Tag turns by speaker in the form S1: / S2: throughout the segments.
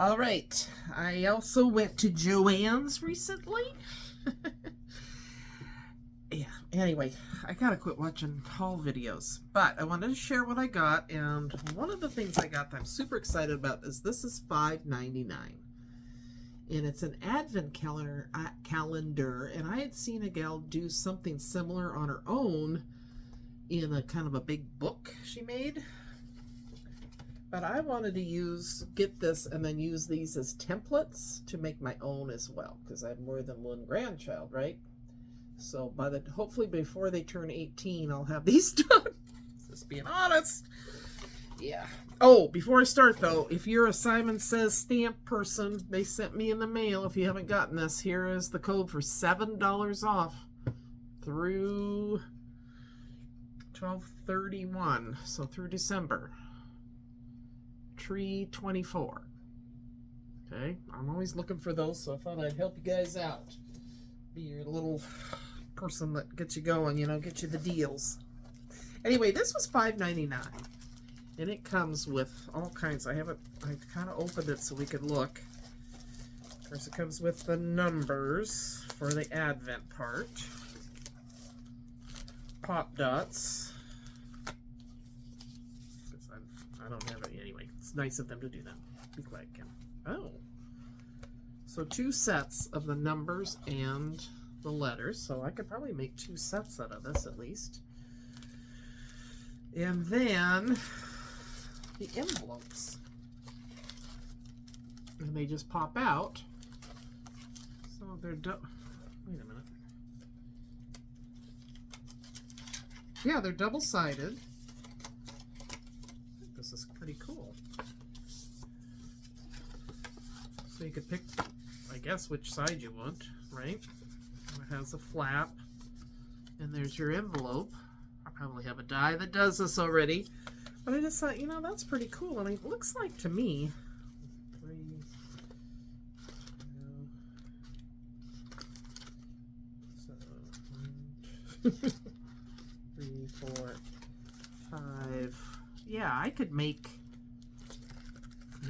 S1: All right, I also went to Joann's recently. Yeah, anyway, I gotta quit watching haul videos, but I wanted to share what I got, and one of the things I got that I'm super excited about is this is $5.99, and it's an advent calendar, and I had seen a gal do something similar on her own in a kind of a big book she made. But I wanted to get this and then use these as templates to make my own as well, because I have more than one grandchild, right? So hopefully before they turn 18, I'll have these done. Just being honest. Yeah. Oh, before I start though, if you're a Simon Says stamp person, they sent me in the mail. If you haven't gotten this, here is the code for $7 off through 12/31, so through December. Tree 24. Okay, I'm always looking for those, so I thought I'd help you guys out. Be your little person that gets you going, you know, get you the deals. Anyway, this was $5.99, and it comes with all kinds. I kind of opened it so we could look. Of course, it comes with the numbers for the Advent part. Pop dots. I don't have it anyway. It's nice of them to do that. Be quiet, Kim. Oh. So 2 sets of the numbers and the letters. So I could probably make 2 sets out of this at least. And then the envelopes. And they just pop out. So they're wait a minute. Yeah, they're double-sided. This is pretty cool. So you could pick, I guess, which side you want, right? It has a flap, and there's your envelope. I probably have a die that does this already, but I just thought, you know, that's pretty cool. And it looks like to me, 3, 2, 3, 4, 5. Yeah, I could make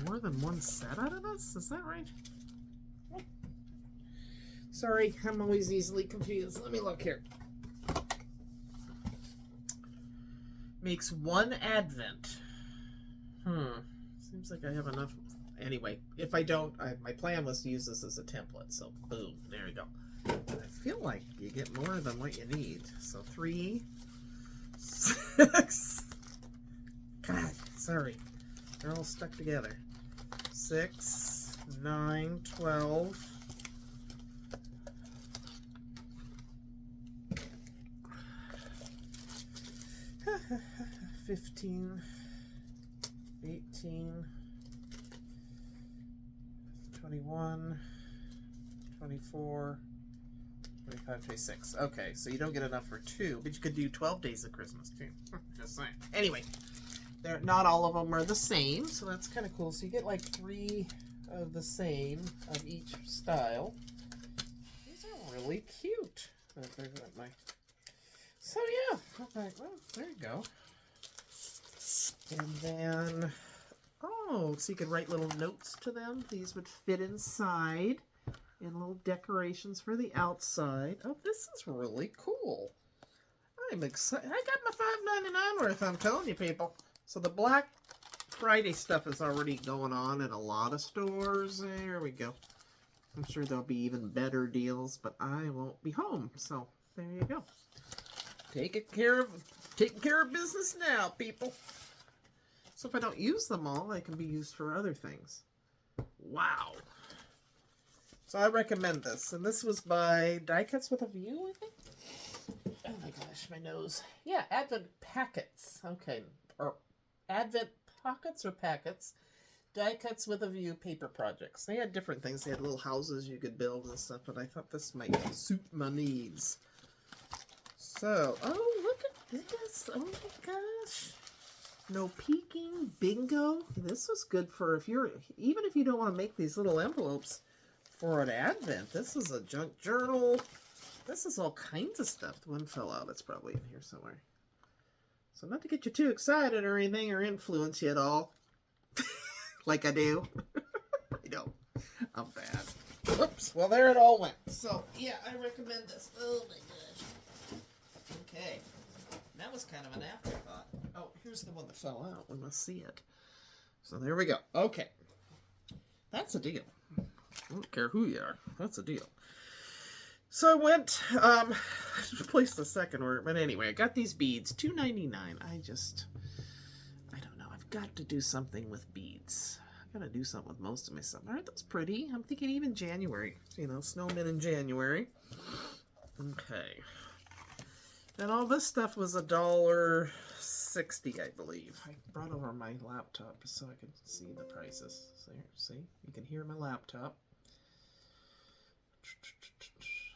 S1: more than 1 set out of this. Is that right? Sorry, I'm always easily confused. Let me look here. Makes 1 Advent. Seems like I have enough. Anyway, if I don't, my plan was to use this as a template. So, boom, there you go. I feel like you get more than what you need. So, 3, 6. God, sorry. They're all stuck together. 6, 9, 12. 15, 18, 21, 24, 25, 26. Okay, so you don't get enough for 2, but you could do 12 days of Christmas too. Just saying. Anyway. Not all of them are the same, so that's kind of cool. So you get like 3 of the same of each style. These are really cute. So yeah, well, there you go. And then, oh, so you could write little notes to them. These would fit inside, and little decorations for the outside. Oh, this is really cool. I'm excited. I got my $5.99 worth, I'm telling you, people. So the Black Friday stuff is already going on in a lot of stores. There we go. I'm sure there'll be even better deals, but I won't be home. So there you go. Taking care of business now, people. So if I don't use them all, they can be used for other things. Wow. So I recommend this. And this was by Die Cuts with a View, I think. Oh my gosh, my nose. Yeah, Advent Packets. Okay. Or Advent Pockets or Packets. Die Cuts with a View paper projects. They had different things. They had little houses you could build and stuff, but I thought this might suit my needs. So, oh, look at this. Oh my gosh. No peeking, bingo. This was good for even if you don't want to make these little envelopes for an Advent. This is a junk journal. This is all kinds of stuff. The one fell out. It's probably in here somewhere. So not to get you too excited or anything or influence you at all. Like I do. I How bad. Oops. Well, there it all went. So, yeah, I recommend this. Oh, my gosh. Okay. That was kind of an afterthought. Oh, here's the one that fell out. We must see it. So, there we go. Okay. That's a deal. I don't care who you are. That's a deal. So I went, placed the second order, but anyway, I got these beads, $2.99. I don't know, I've got to do something with beads. I've got to do something with most of my stuff. Aren't those pretty? I'm thinking even January, you know, snowmen in January. Okay. And all this stuff was $1.60, I believe. I brought over my laptop so I could see the prices. See, you can hear my laptop.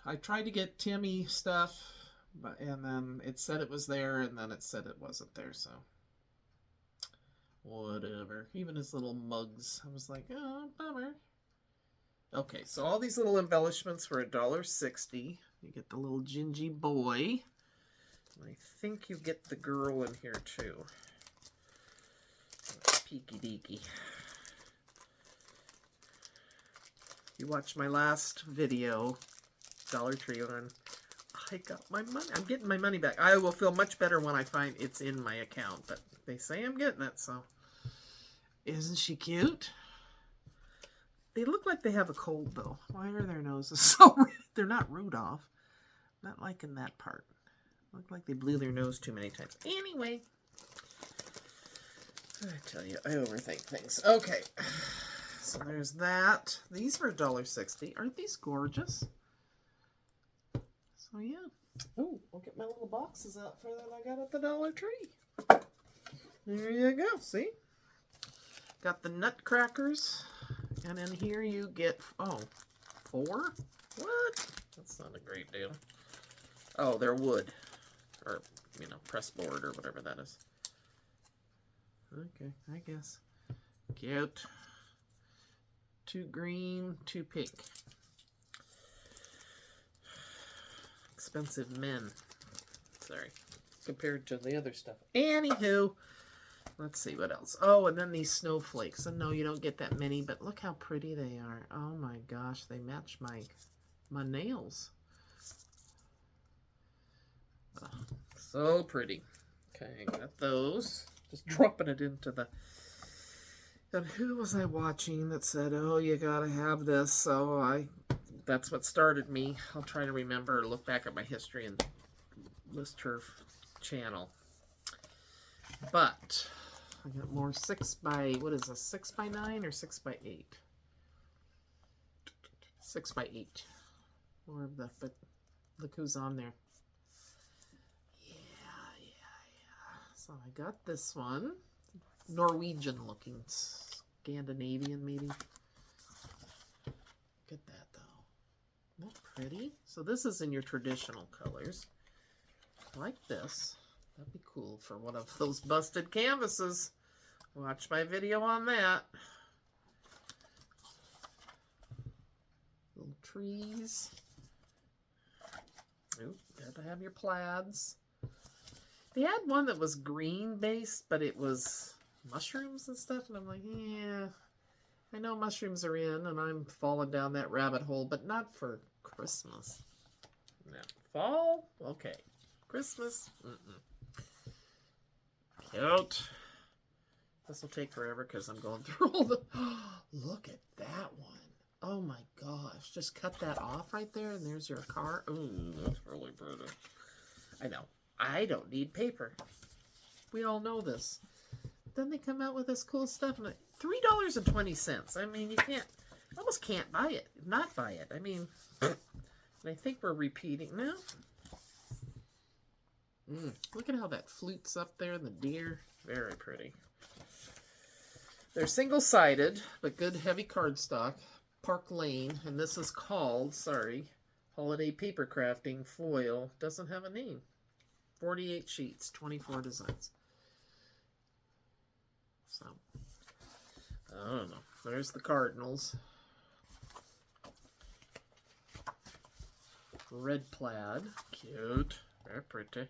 S1: I tried to get Timmy stuff, and then it said it was there, and then it said it wasn't there, so whatever. Even his little mugs, I was like, oh, bummer. Okay, so all these little embellishments were $1.60. You get the little gingy boy. I think you get the girl in here, too. Peeky deeky. You watched my last video, Dollar Tree, and I got my money. I'm getting my money back. I will feel much better when I find it's in my account, but they say I'm getting it, so. Isn't she cute? They look like they have a cold, though. Why are their noses so red? They're not Rudolph. Not liking that part. Look like they blew their nose too many times. Anyway. I tell you, I overthink things. Okay. So there's that. These were $1.60. Aren't these gorgeous? So yeah. Ooh, I'll get my little boxes out for that I got at the Dollar Tree. There you go. See? Got the nutcrackers. And in here you get, oh, 4? What? That's not a great deal. Oh, they're wood. Or, you know, press board or whatever that is. Okay, I guess. Cute. 2 green, 2 pink. Expensive men. Sorry. Compared to the other stuff. Anywho. Let's see what else. Oh, and then these snowflakes. And no, you don't get that many, but look how pretty they are. Oh my gosh, they match my nails. Oh, so pretty. Okay, got those. Just dropping it into the... And who was I watching that said, oh, you gotta have this? So that's what started me. I'll try to remember or look back at my history and list her channel. But I got more 6 by, what is this, 6 by 9 or 6 by 8? 6 by 8. More of the, but look who's on there. Yeah. So I got this one. Norwegian looking. Scandinavian maybe. Look at that though. Isn't that pretty? So this is in your traditional colors. Like this. That'd be cool for one of those busted canvases. Watch my video on that. Little trees. Oop, gotta have your plaids. They had one that was green based, but it was mushrooms and stuff, and I'm like, yeah, I know mushrooms are in, and I'm falling down that rabbit hole, but not for Christmas. No. Fall? Okay. Christmas? Cute. This will take forever because I'm going through all the... Look at that one. Oh my gosh. Just cut that off right there, and there's your car. Ooh, that's really pretty. I know. I don't need paper. We all know this. Then they come out with this cool stuff, and $3.20. I mean, you almost can't buy it. Not buy it. I mean, I think we're repeating now. Look at how that flutes up there, and the deer. Very pretty. They're single-sided, but good heavy cardstock. Park Lane, and this is called, Holiday Paper Crafting Foil. Doesn't have a name. 48 sheets, 24 designs. So, I don't know. There's the Cardinals. Red plaid. Cute. Very pretty.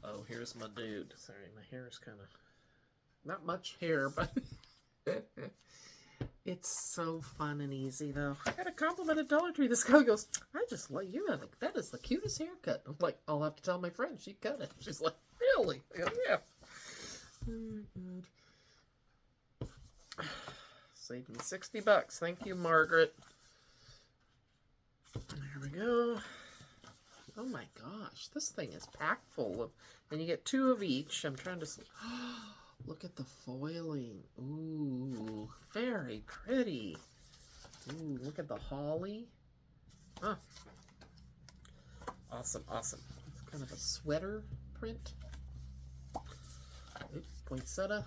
S1: Oh, here's my dude. Sorry, my hair is kind of... Not much hair, but... It's so fun and easy, though. I got a compliment at Dollar Tree. This guy goes, I just like you. That is the cutest haircut. I'm like, I'll have to tell my friend. She cut it. She's like, really? Yeah. Good. Saved me $60. Thank you, Margaret. There we go. Oh my gosh, this thing is packed full of, and you get 2 of each. I'm trying to see. Look at the foiling. Ooh, very pretty. Ooh, look at the holly. Huh. Awesome, awesome. It's kind of a sweater print. Oops, poinsettia.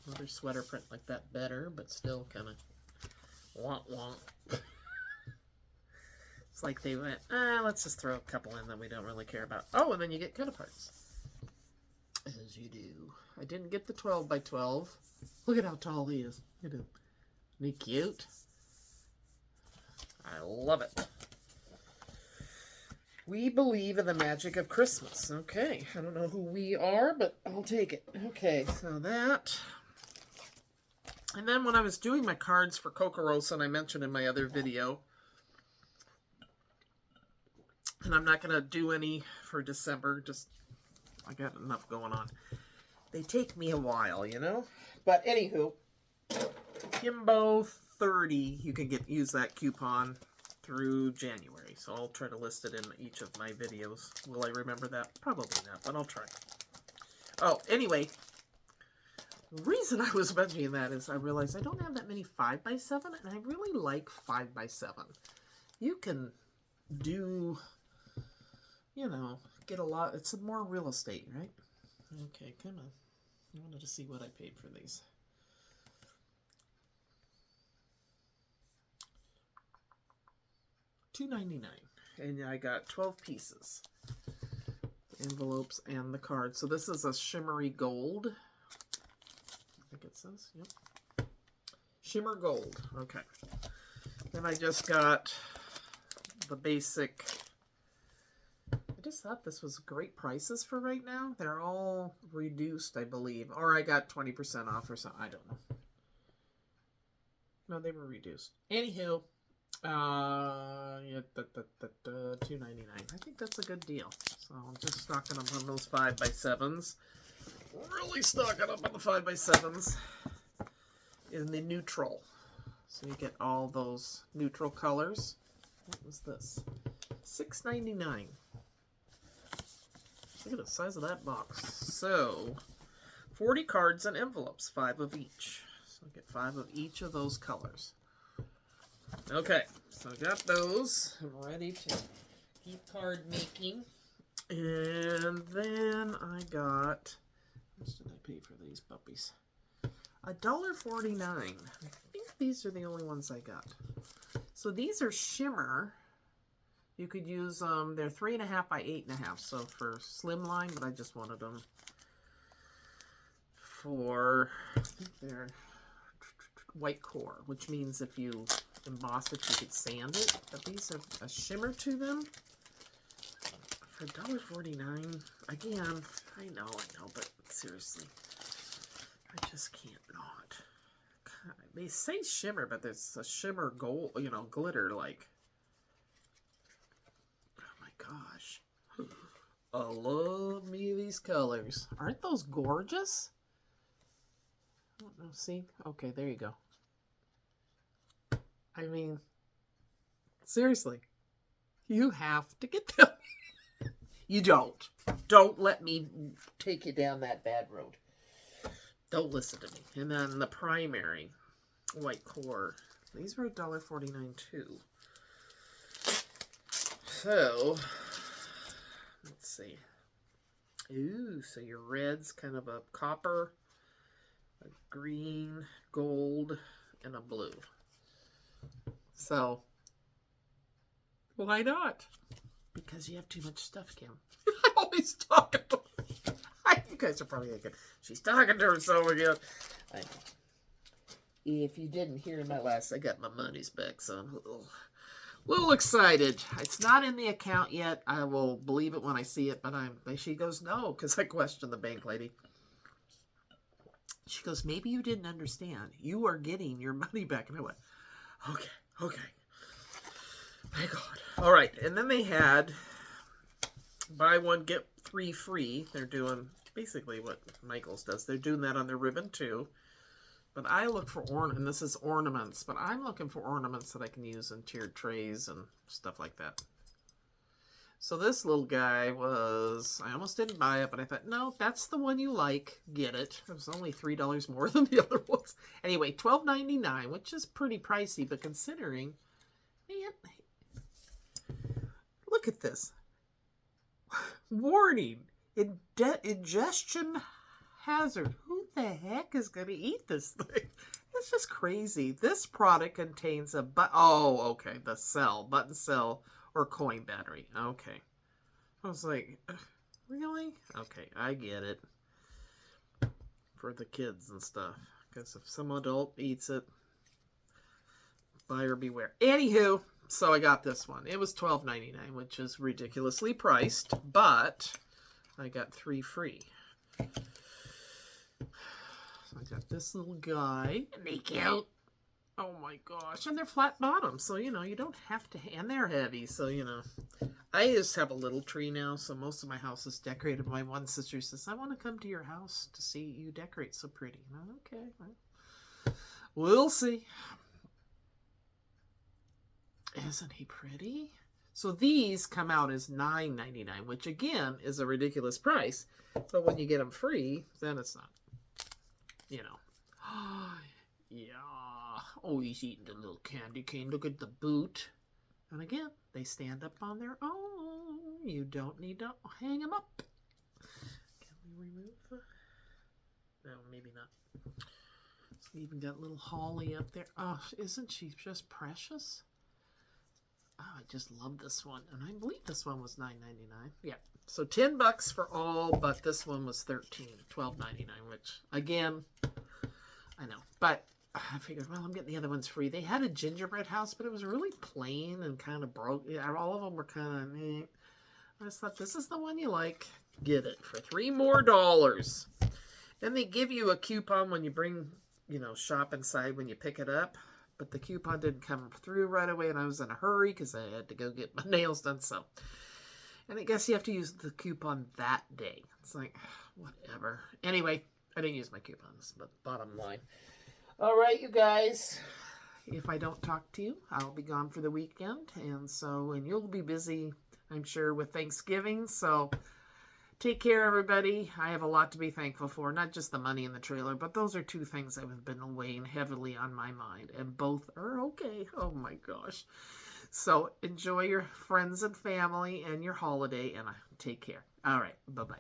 S1: Another sweater print like that better, but still kind of wonk wonk. It's like they went, let's just throw a couple in that we don't really care about. Oh, and then you get cut aparts. As you do. I didn't get the 12 by 12. Look at how tall he is. Look at him. Isn't he cute? I love it. We believe in the magic of Christmas. Okay, I don't know who we are, but I'll take it. Okay, so that. And then when I was doing my cards for Coca-Rosa, and I mentioned in my other video, and I'm not going to do any for December, just, I got enough going on. They take me a while, you know? But anywho, Kimbo 30, you can use that coupon through January. So I'll try to list it in each of my videos. Will I remember that? Probably not, but I'll try. Oh, anyway, the reason I was mentioning that is I realized I don't have that many 5x7, and I really like 5x7. You can do, you know, get a lot. It's more real estate, right? Okay, come on. I wanted to see what I paid for these. $2.99, and I got 12 pieces. The envelopes and the cards. So this is a shimmery gold. I think it says, yep. Shimmer gold. Okay. Then I just got the basic. I just thought this was great prices for right now. They're all reduced, I believe. Or I got 20% off or something. I don't know. No, they were reduced. Anywho, yeah, $2.99. I think that's a good deal. So I'm just stocking up on those 5x7s. Really stocking up on the 5x7s in the neutral. So you get all those neutral colors. What was this? $6.99. Look at the size of that box. So, 40 cards and envelopes, 5 of each. So get 5 of each of those colors. Okay, so I got those. I'm ready to keep card making. And then I got, how much did I pay for these puppies? $1.49. I think these are the only ones I got. So these are shimmer. You could use them, they're 3.5 by 8.5, so for slimline, but I just wanted them for, I think they're white core, which means if you emboss it, you could sand it. But these have a shimmer to them for $1.49. Again, I know, but seriously, I just can't not. God, they say shimmer, but there's a shimmer gold, you know, glitter like. Gosh, I love me these colors. Aren't those gorgeous? I don't know, see? Okay, there you go. I mean, seriously, you have to get them. You don't. Don't let me take you down that bad road. Don't listen to me. And then the primary white core. These were $1.49 too. So, let's see. Ooh, so your red's kind of a copper, a green, gold, and a blue. So, why not? Because you have too much stuff, Kim. I'm always talking to her. You guys are probably thinking, she's talking to herself again. I know. If you didn't hear my last, I got my money's back, so I'm a little excited. It's not in the account yet. I will believe it when I see it, but she goes, no, because I questioned the bank lady. She goes, maybe you didn't understand. You are getting your money back. And I went, okay, okay. My God. All right. And then they had buy one, get 3 free. They're doing basically what Michaels does. They're doing that on their ribbon too. But I look for and this is ornaments, but I'm looking for ornaments that I can use in tiered trays and stuff like that. So this little guy was, I almost didn't buy it, but I thought, no, that's the one you like. Get it. It was only $3 more than the other ones. Anyway, $12.99, which is pretty pricey, but considering, man, look at this. Warning, ingestion hazard. Who the heck is going to eat this thing? It's just crazy. This product contains a okay, the cell, button cell or coin battery. Okay. I was like, really? Okay, I get it. For the kids and stuff. Because if some adult eats it, buyer beware. Anywho, so I got this one. It was $12.99, which is ridiculously priced, but I got 3 free. So I got this little guy. And they count. Oh my gosh. And they're flat bottom, so you don't have to, and they're heavy, so I just have a little tree now, so most of my house is decorated. My one sister says, I want to come to your house to see you decorate so pretty. Okay, well, we'll see. Isn't he pretty? So these come out as $9.99, which again is a ridiculous price. But when you get them free, then it's not. Yeah. Oh, he's eating the little candy cane. Look at the boot. And again, they stand up on their own. You don't need to hang them up. Can we remove the... No, maybe not. So we even got little Holly up there. Oh, isn't she just precious? Oh, I just love this one. And I believe this one was $9.99. Yeah. So $10 for all, but this one was $12.99, which, again, I know. But I figured, well, I'm getting the other ones free. They had a gingerbread house, but it was really plain and kind of broke. Yeah, all of them were kind of, eh. I just thought, this is the one you like. Get it for $3 more. Then they give you a coupon when you bring, shop inside when you pick it up. But the coupon didn't come through right away, and I was in a hurry because I had to go get my nails done. So, and I guess you have to use the coupon that day. It's like, whatever. Anyway, I didn't use my coupons, but bottom line. All right, you guys. If I don't talk to you, I'll be gone for the weekend. And you'll be busy, I'm sure, with Thanksgiving. So take care, everybody. I have a lot to be thankful for. Not just the money in the trailer, but those are 2 things that have been weighing heavily on my mind. And both are okay. Oh, my gosh. So enjoy your friends and family and your holiday. And take care. All right. Bye-bye.